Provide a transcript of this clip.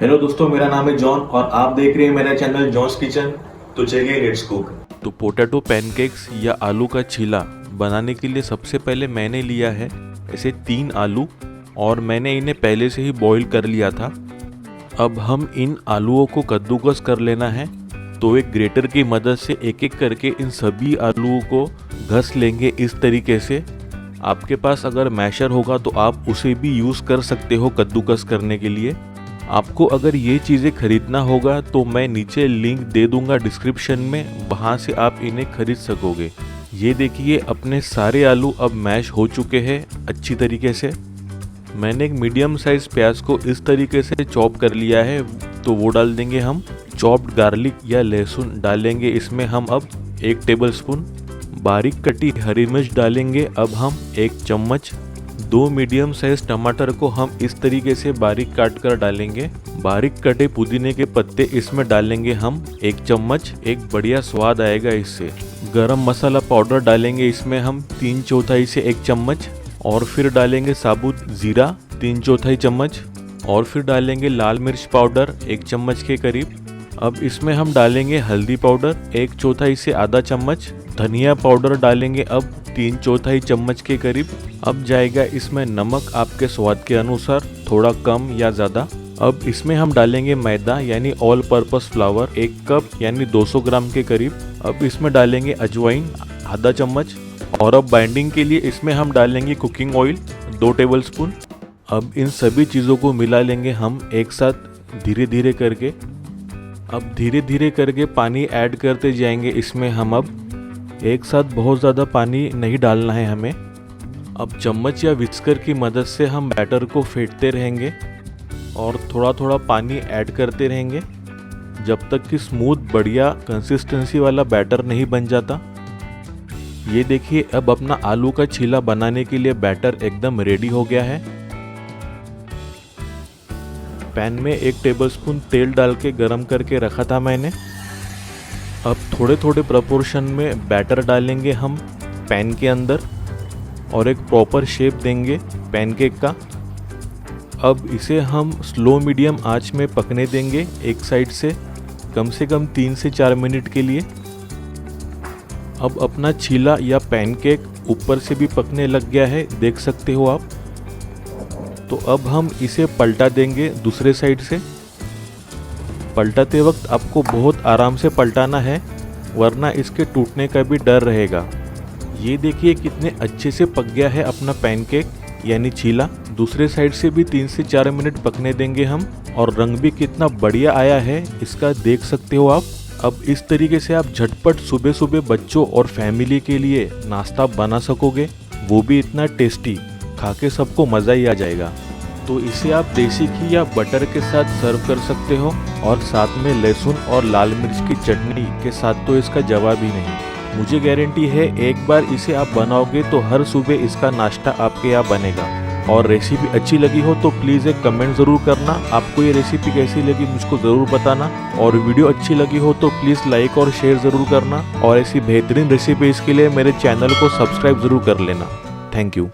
Hello दोस्तों, मेरा नाम है जॉन और आप देख रहे हैं मेरा चैनल जॉन्स किचन। तो चलिए लेट्स कुक। तो पोटैटो पैनकेक्स या आलू का चीला बनाने के लिए सबसे पहले मैंने लिया है ऐसे 3 आलू और मैंने इन्हें पहले से ही बॉईल कर लिया था। अब हम इन आलूओं को कद्दूकस कर लेना है। तो एक ग्रेटर की मदद से एक एक करके इन सभी आलूओं को घस लेंगे इस तरीके से। आपके पास अगर मैशर होगा तो आप उसे भी यूज़ कर सकते हो कद्दूकस करने के लिए। आपको अगर ये चीज़ें खरीदना होगा तो मैं नीचे लिंक दे दूंगा डिस्क्रिप्शन में, वहाँ से आप इन्हें खरीद सकोगे। ये देखिए अपने सारे आलू अब मैश हो चुके हैं अच्छी तरीके से। मैंने एक मीडियम साइज प्याज को इस तरीके से चॉप कर लिया है, तो वो डाल देंगे हम। चॉप्ड गार्लिक या लहसुन डालेंगे इसमें हम अब 1 टेबलस्पून। बारीक कटी हरी मिर्च डालेंगे अब हम 1 चम्मच। 2 मीडियम साइज टमाटर को हम इस तरीके से बारीक काट कर डालेंगे। बारीक कटे पुदीने के पत्ते इसमें डालेंगे हम 1 चम्मच। एक बढ़िया स्वाद आएगा इससे। गरम मसाला पाउडर डालेंगे इसमें हम 3/4 से 1 चम्मच। और फिर डालेंगे साबुत जीरा 3/4 चम्मच। और फिर डालेंगे लाल मिर्च पाउडर 1 चम्मच के करीब। अब इसमें हम डालेंगे हल्दी पाउडर 1/4 से आधा चम्मच। धनिया पाउडर डालेंगे अब 3/4 चम्मच के करीब। अब जाएगा इसमें नमक आपके स्वाद के अनुसार, थोड़ा कम या ज़्यादा। अब इसमें हम डालेंगे मैदा यानी ऑल पर्पस फ्लावर 1 कप यानी 200 ग्राम के करीब। अब इसमें डालेंगे अजवाइन आधा चम्मच। और अब बाइंडिंग के लिए इसमें हम डालेंगे कुकिंग ऑयल 2 टेबलस्पून। अब इन सभी चीज़ों को मिला लेंगे हम एक साथ धीरे धीरे करके। अब धीरे धीरे करके पानी ऐड करते जाएंगे इसमें हम। अब एक साथ बहुत ज़्यादा पानी नहीं डालना है हमें। अब चम्मच या विस्कर की मदद से हम बैटर को फेंटते रहेंगे और थोड़ा थोड़ा पानी ऐड करते रहेंगे जब तक कि स्मूथ बढ़िया कंसिस्टेंसी वाला बैटर नहीं बन जाता। ये देखिए अब अपना आलू का चीला बनाने के लिए बैटर एकदम रेडी हो गया है। पैन में 1 टेबलस्पून तेल डाल के गरम करके रखा था मैंने। अब थोड़े थोड़े प्रोपोर्शन में बैटर डालेंगे हम पैन के अंदर और एक प्रॉपर शेप देंगे पैनकेक का। अब इसे हम स्लो मीडियम आंच में पकने देंगे एक साइड से कम 3 से 4 मिनट के लिए। अब अपना चीला या पैनकेक ऊपर से भी पकने लग गया है, देख सकते हो आप। तो अब हम इसे पलटा देंगे दूसरे साइड से। पलटाते वक्त आपको बहुत आराम से पलटाना है, वरना इसके टूटने का भी डर रहेगा। ये देखिए कितने अच्छे से पक गया है अपना पैनकेक यानी चीला। दूसरे साइड से भी 3 से 4 मिनट पकने देंगे हम। और रंग भी कितना बढ़िया आया है इसका, देख सकते हो आप। अब इस तरीके से आप झटपट सुबह सुबह बच्चों और फैमिली के लिए नाश्ता बना सकोगे, वो भी इतना टेस्टी, खा के सबको मज़ा ही आ जाएगा। तो इसे आप देसी घी या बटर के साथ सर्व कर सकते हो और साथ में लहसुन और लाल मिर्च की चटनी के साथ तो इसका जवाब ही नहीं। मुझे गारंटी है एक बार इसे आप बनाओगे तो हर सुबह इसका नाश्ता आपके यहाँ बनेगा। और रेसिपी अच्छी लगी हो तो प्लीज़ एक कमेंट ज़रूर करना। आपको ये रेसिपी कैसी लगी मुझको ज़रूर बताना। और वीडियो अच्छी लगी हो तो प्लीज़ लाइक और शेयर ज़रूर करना। और ऐसी बेहतरीन रेसिपीज़ के लिए मेरे चैनल को सब्सक्राइब ज़रूर कर लेना। Thank you.